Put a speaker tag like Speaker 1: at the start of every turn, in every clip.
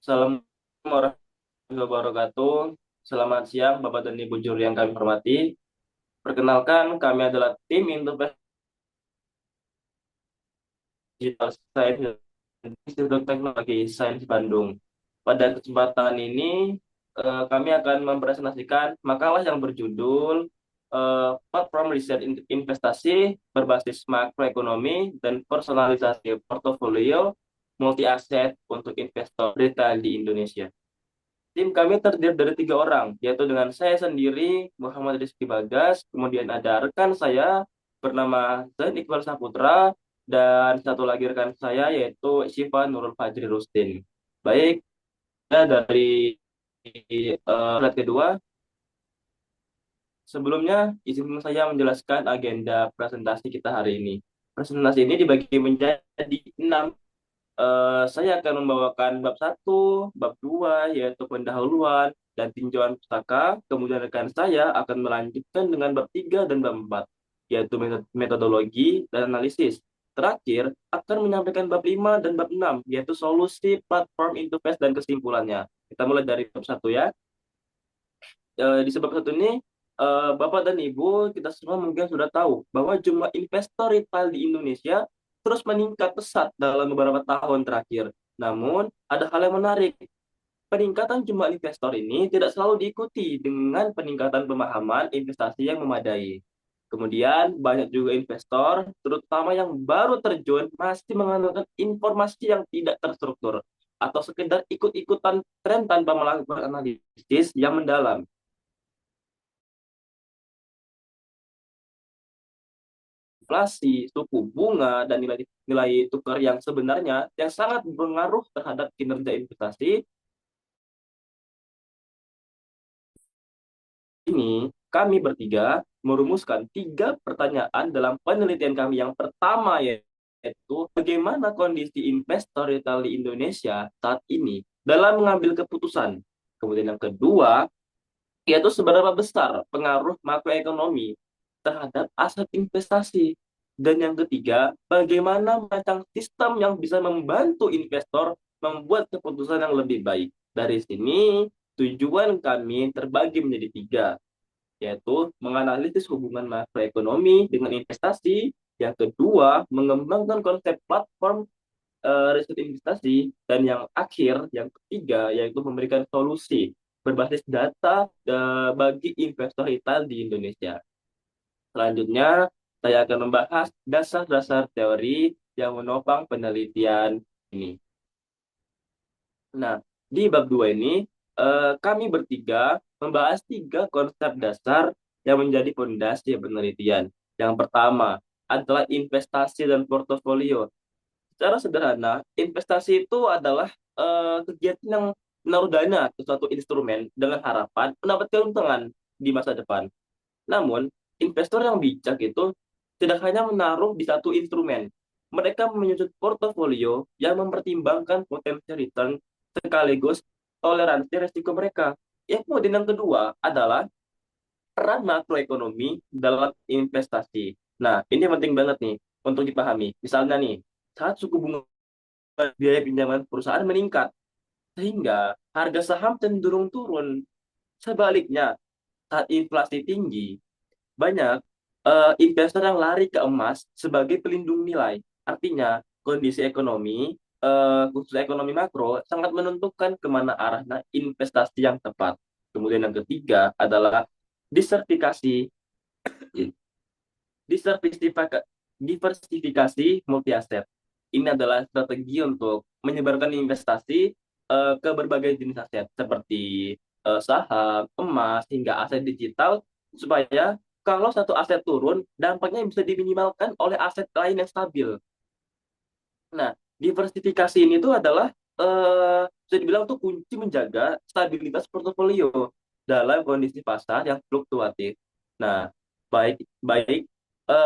Speaker 1: Assalamualaikum warahmatullahi wabarakatuh. Selamat siang, Bapak dan Ibu juri yang kami hormati. Perkenalkan, kami adalah tim Interpretasi Digital Science dan Institut Teknologi Sains Bandung. Pada kesempatan ini, kami akan mempresentasikan makalah yang berjudul Platform Riset Investasi Berbasis Makroekonomi dan Personalisasi Portofolio Multi Aset untuk Investor Retail di Indonesia. Tim kami terdiri dari 3 orang, yaitu dengan saya sendiri, Muhammad Rizky Bagas, kemudian ada rekan saya bernama Zain Iqbal Saputra, dan satu lagi rekan saya yaitu Syifa Nurul Fajri Rustin. Baik, dari slide kedua, sebelumnya izinkan saya menjelaskan agenda presentasi kita hari ini. Presentasi ini dibagi menjadi 6. Saya akan membawakan bab 1, bab 2 yaitu pendahuluan dan tinjauan pustaka. Kemudian rekan saya akan melanjutkan dengan bab 3 dan bab 4 yaitu metodologi dan analisis. Terakhir, akan menyampaikan bab 5 dan bab 6 yaitu solusi platform interface dan kesimpulannya. Kita mulai dari bab 1 ya. Di sebab satu ini, Bapak dan Ibu, kita semua mungkin sudah tahu bahwa jumlah investor retail di Indonesia terus meningkat pesat dalam beberapa tahun terakhir. Namun, ada hal yang menarik. Peningkatan jumlah investor ini tidak selalu diikuti dengan peningkatan pemahaman investasi yang memadai. Kemudian, banyak juga investor, terutama yang baru terjun, masih mengandalkan informasi yang tidak terstruktur atau sekedar ikut-ikutan tren tanpa melakukan analisis yang mendalam. Inflasi, suku bunga, dan nilai nilai tukar yang sebenarnya yang sangat berpengaruh terhadap kinerja investasi ini, kami bertiga merumuskan 3 pertanyaan dalam penelitian kami. Yang pertama yaitu bagaimana kondisi investor retail di Indonesia saat ini dalam mengambil keputusan. Kemudian yang kedua, yaitu seberapa besar pengaruh makroekonomi terhadap aset investasi. Dan yang ketiga, bagaimana merancang sistem yang bisa membantu investor membuat keputusan yang lebih baik. Dari sini, tujuan kami terbagi menjadi 3, yaitu menganalisis hubungan makroekonomi dengan investasi, yang kedua, mengembangkan konsep platform riset investasi, dan yang akhir, yang ketiga, yaitu memberikan solusi berbasis data bagi investor retail di Indonesia. Selanjutnya, saya akan membahas dasar-dasar teori yang menopang penelitian ini. Nah, di bab 2 ini, kami bertiga membahas 3 konsep dasar yang menjadi fondasi penelitian. Yang pertama adalah investasi dan portofolio. Secara sederhana, investasi itu adalah kegiatan yang menaruh dana ke suatu instrumen dengan harapan mendapat keuntungan di masa depan. Namun, investor yang bijak itu tidak hanya menaruh di satu instrumen. Mereka menyusun portofolio yang mempertimbangkan potensi return sekaligus toleransi risiko mereka. Yang kemudian yang kedua adalah peran makroekonomi dalam investasi. Nah, ini penting banget nih untuk dipahami. Misalnya nih, saat suku bunga biaya pinjaman perusahaan meningkat, sehingga harga saham cenderung turun. Sebaliknya, saat inflasi tinggi, banyak investor yang lari ke emas sebagai pelindung nilai. Artinya, kondisi ekonomi, khusus ekonomi makro, sangat menentukan kemana arahnya investasi yang tepat. Kemudian yang ketiga adalah diversifikasi, diversifikasi, diversifikasi multi aset. Ini adalah strategi untuk menyebarkan investasi ke berbagai jenis aset seperti saham, emas, hingga aset digital supaya kalau satu aset turun, dampaknya bisa diminimalkan oleh aset lain yang stabil. Nah, diversifikasi ini tuh adalah bisa dibilang tuh kunci menjaga stabilitas portofolio dalam kondisi pasar yang fluktuatif. Nah, baik baik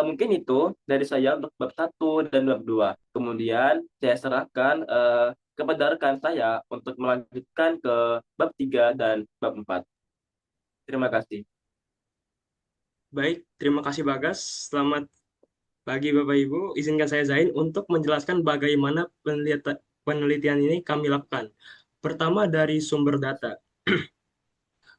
Speaker 1: mungkin itu dari saya untuk bab 1 dan bab 2. Kemudian saya serahkan kepada rekan saya untuk melanjutkan ke bab 3 dan bab 4. Terima kasih.
Speaker 2: Baik, terima kasih Bagas. Selamat pagi Bapak Ibu. Izinkan saya Zain untuk menjelaskan bagaimana penelitian ini kami lakukan. Pertama dari sumber data.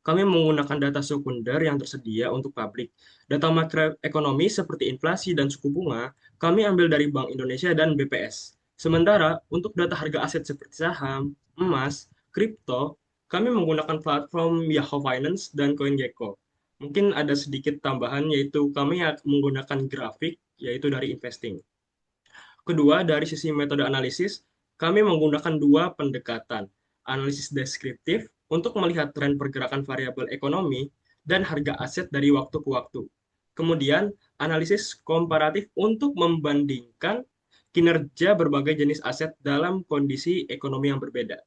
Speaker 2: Kami menggunakan data sekunder yang tersedia untuk publik. Data makroekonomi seperti inflasi dan suku bunga, kami ambil dari Bank Indonesia dan BPS. Sementara untuk data harga aset seperti saham, emas, kripto, kami menggunakan platform Yahoo Finance dan CoinGecko. Mungkin ada sedikit tambahan yaitu kami menggunakan grafik yaitu dari investing. Kedua, dari sisi metode analisis, kami menggunakan dua pendekatan. Analisis deskriptif untuk melihat tren pergerakan variabel ekonomi dan harga aset dari waktu ke waktu. Kemudian, analisis komparatif untuk membandingkan kinerja berbagai jenis aset dalam kondisi ekonomi yang berbeda.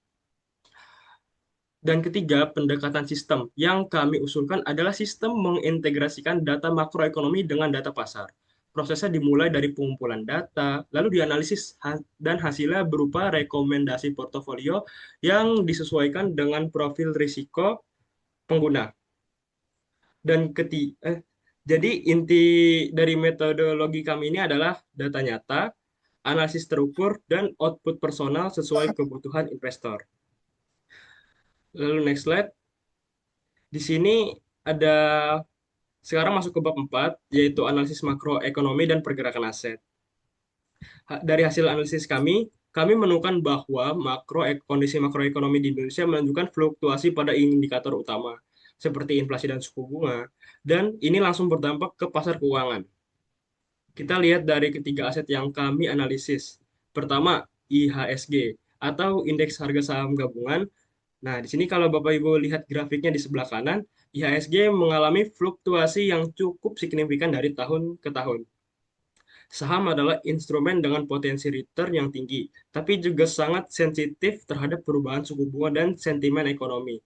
Speaker 2: Dan ketiga, pendekatan sistem yang kami usulkan adalah sistem mengintegrasikan data makroekonomi dengan data pasar. Prosesnya dimulai dari pengumpulan data, lalu dianalisis dan hasilnya berupa rekomendasi portofolio yang disesuaikan dengan profil risiko pengguna. Dan jadi inti dari metodologi kami ini adalah data nyata, analisis terukur, dan output personal sesuai kebutuhan investor. Lalu next slide. Di sini ada sekarang masuk ke bab 4 yaitu analisis makroekonomi dan pergerakan aset. Dari hasil analisis kami menemukan bahwa kondisi makroekonomi di Indonesia menunjukkan fluktuasi pada indikator utama, seperti inflasi dan suku bunga, dan ini langsung berdampak ke pasar keuangan. Kita lihat dari ketiga aset yang kami analisis. Pertama, IHSG, atau Indeks Harga Saham Gabungan. Nah, di sini kalau Bapak Ibu lihat grafiknya di sebelah kanan, IHSG mengalami fluktuasi yang cukup signifikan dari tahun ke tahun. Saham adalah instrumen dengan potensi return yang tinggi, tapi juga sangat sensitif terhadap perubahan suku bunga dan sentimen ekonomi.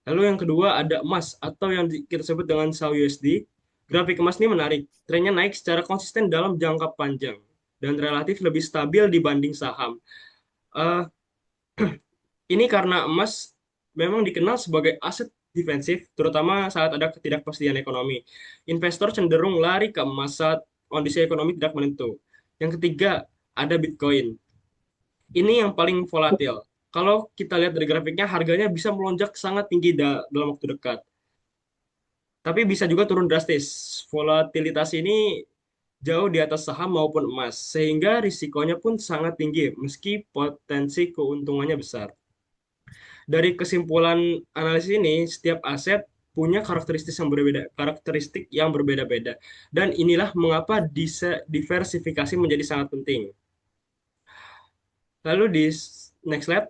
Speaker 2: Lalu yang kedua ada emas atau yang kita sebut dengan SAU USD. Grafik emas ini menarik. Trennya naik secara konsisten dalam jangka panjang dan relatif lebih stabil dibanding saham. Uh, ini karena emas memang dikenal sebagai aset defensif, terutama saat ada ketidakpastian ekonomi. Investor cenderung lari ke emas saat kondisi ekonomi tidak menentu. Yang ketiga, ada Bitcoin. Ini yang paling volatil. Kalau kita lihat dari grafiknya, harganya bisa melonjak sangat tinggi dalam waktu dekat. Tapi bisa juga turun drastis. Volatilitas ini jauh di atas saham maupun emas, sehingga risikonya pun sangat tinggi, meski potensi keuntungannya besar. Dari kesimpulan analisis ini, setiap aset punya karakteristik yang berbeda-beda. Dan inilah mengapa diversifikasi menjadi sangat penting. Lalu di next slide,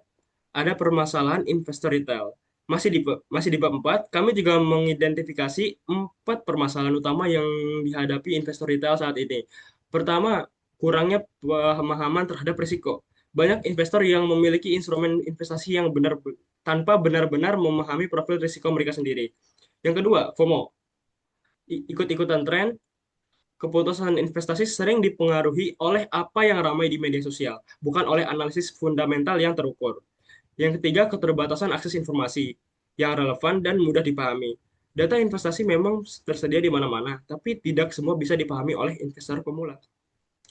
Speaker 2: ada permasalahan investor retail. Masih di bab 4, kami juga mengidentifikasi 4 permasalahan utama yang dihadapi investor retail saat ini. Pertama, kurangnya pemahaman terhadap risiko. Banyak investor yang memiliki instrumen investasi yang tanpa benar-benar memahami profil risiko mereka sendiri. Yang kedua, FOMO. Ikut-ikutan tren, keputusan investasi sering dipengaruhi oleh apa yang ramai di media sosial, bukan oleh analisis fundamental yang terukur. Yang ketiga, keterbatasan akses informasi yang relevan dan mudah dipahami. Data investasi memang tersedia di mana-mana, tapi tidak semua bisa dipahami oleh investor pemula.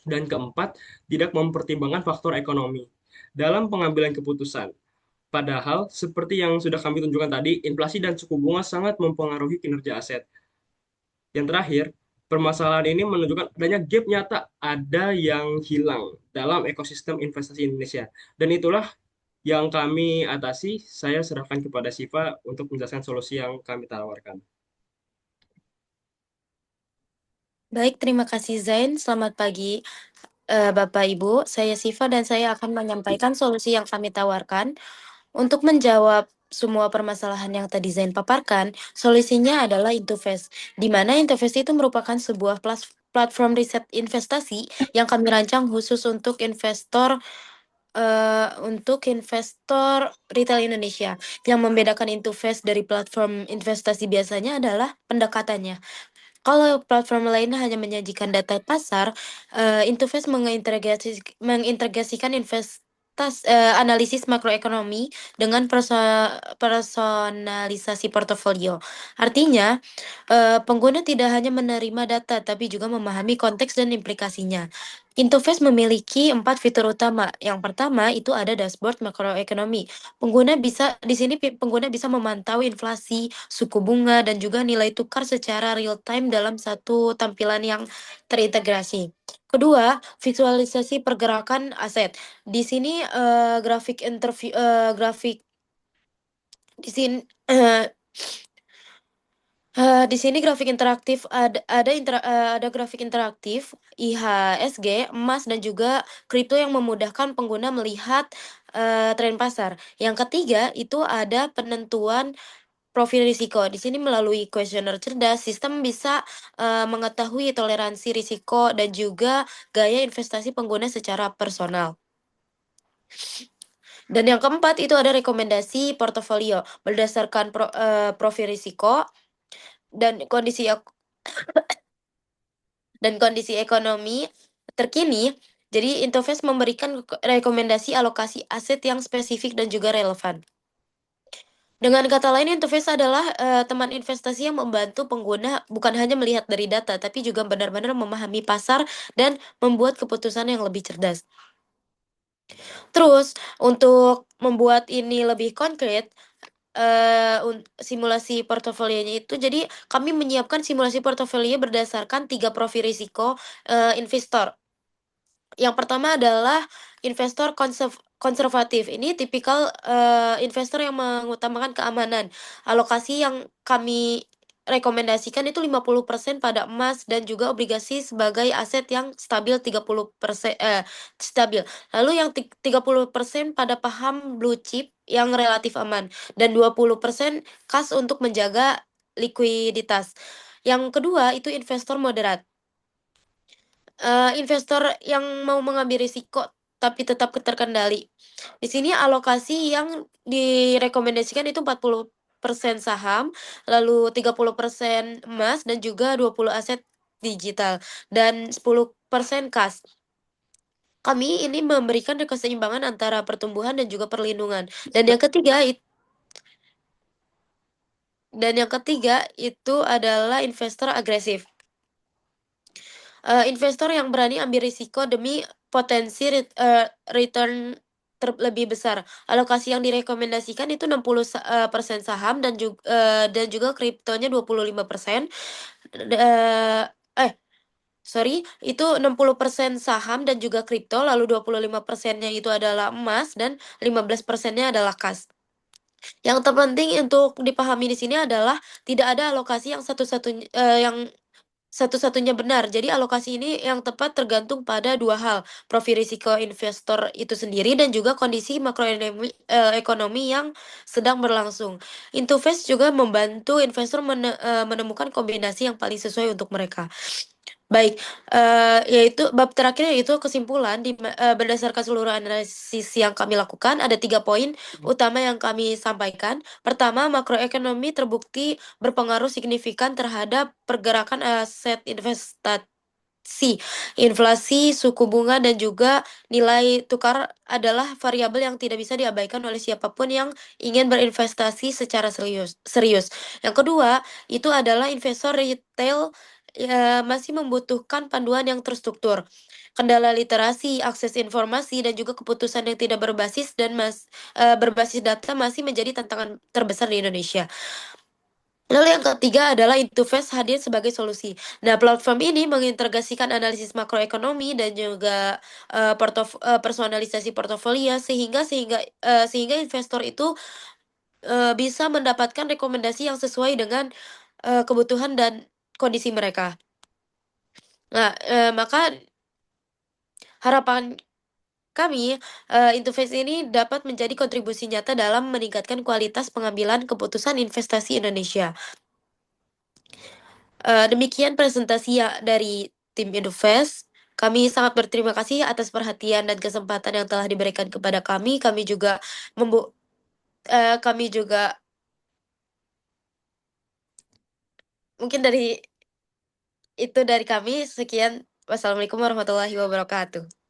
Speaker 2: Dan keempat, tidak mempertimbangkan faktor ekonomi dalam pengambilan keputusan. Padahal, seperti yang sudah kami tunjukkan tadi, inflasi dan suku bunga sangat mempengaruhi kinerja aset. Yang terakhir, permasalahan ini menunjukkan adanya gap nyata, ada yang hilang dalam ekosistem investasi Indonesia. Dan itulah yang kami atasi. Saya serahkan kepada Siva untuk menjelaskan solusi yang kami tawarkan.
Speaker 3: Baik, terima kasih Zain. Selamat pagi Bapak Ibu. Saya Siva dan saya akan menyampaikan solusi yang kami tawarkan. Untuk menjawab semua permasalahan yang tadi Zain paparkan, solusinya adalah Intuvest, di mana Intuvest itu merupakan sebuah platform riset investasi yang kami rancang khusus untuk investor retail Indonesia. Yang membedakan Intuvest dari platform investasi biasanya adalah pendekatannya. Kalau platform lainnya hanya menyajikan data pasar, Intuvest mengintegrasikan analisis makroekonomi dengan personalisasi portofolio. Artinya, pengguna tidak hanya menerima data, tapi juga memahami konteks dan implikasinya. Intofest memiliki 4 fitur utama. Yang pertama itu ada dashboard makroekonomi. Pengguna bisa memantau inflasi, suku bunga, dan juga nilai tukar secara real time dalam satu tampilan yang terintegrasi. Kedua, visualisasi pergerakan aset. Di sini grafik di sini di sini grafik interaktif ada grafik interaktif IHSG, emas dan juga kripto yang memudahkan pengguna melihat tren pasar. Yang ketiga itu ada penentuan profil risiko. Di sini melalui kuesioner cerdas, sistem bisa mengetahui toleransi risiko dan juga gaya investasi pengguna secara personal. Dan yang keempat itu ada rekomendasi portofolio berdasarkan profil risiko dan kondisi ekonomi terkini. Jadi Intofest memberikan rekomendasi alokasi aset yang spesifik dan juga relevan. Dengan kata lain, Intofest adalah teman investasi yang membantu pengguna bukan hanya melihat dari data, tapi juga benar-benar memahami pasar dan membuat keputusan yang lebih cerdas. Terus, untuk membuat ini lebih konkret, simulasi portofolionya itu, jadi kami menyiapkan simulasi portofolio berdasarkan 3 profil risiko investor. Yang pertama adalah investor konservatif. Ini tipikal investor yang mengutamakan keamanan. Alokasi yang kami rekomendasikan itu 50% pada emas dan juga obligasi sebagai aset yang stabil 30% stabil. Lalu yang 30% pada paham blue chip yang relatif aman dan 20% kas untuk menjaga likuiditas. Yang kedua itu investor moderat. Investor yang mau mengambil risiko tapi tetap terkendali. Di sini alokasi yang direkomendasikan itu 40% saham, lalu 30% emas dan juga 20 aset digital dan 10% kas. Kami ini memberikan keseimbangan antara pertumbuhan dan juga perlindungan. Dan yang ketiga itu adalah investor agresif. Investor yang berani ambil risiko demi potensi return lebih besar. Alokasi yang direkomendasikan itu 60% saham dan juga kriptonya 25%. Itu 60% saham dan juga kripto, lalu 25%-nya itu adalah emas dan 15%-nya adalah kas. Yang terpenting untuk dipahami di sini adalah tidak ada alokasi yang satu-satunya benar. Jadi alokasi ini yang tepat tergantung pada dua hal, profil risiko investor itu sendiri dan juga kondisi ekonomi yang sedang berlangsung. Intofest juga membantu investor menemukan kombinasi yang paling sesuai untuk mereka. Baik, yaitu bab terakhir yaitu kesimpulan berdasarkan seluruh analisis yang kami lakukan, ada 3 poin utama yang kami sampaikan. Pertama, makroekonomi terbukti berpengaruh signifikan terhadap pergerakan aset investasi. Inflasi, suku bunga, dan juga nilai tukar adalah variabel yang tidak bisa diabaikan oleh siapapun yang ingin berinvestasi secara serius. Yang kedua, itu adalah investor retail masih membutuhkan panduan yang terstruktur. Kendala literasi, akses informasi, dan juga keputusan yang tidak berbasis berbasis data masih menjadi tantangan terbesar di Indonesia. Lalu yang ketiga adalah Intofest hadir sebagai solusi. Nah, platform ini mengintegrasikan analisis makroekonomi dan juga personalisasi portofolio sehingga investor itu bisa mendapatkan rekomendasi yang sesuai dengan kebutuhan dan kondisi mereka. Nah, maka harapan kami, Intofest ini dapat menjadi kontribusi nyata dalam meningkatkan kualitas pengambilan keputusan investasi Indonesia. Demikian presentasi dari tim Intofest. Kami sangat berterima kasih atas perhatian dan kesempatan yang telah diberikan kepada kami. Kami juga mungkin dari kami. Sekian. Wassalamualaikum warahmatullahi wabarakatuh.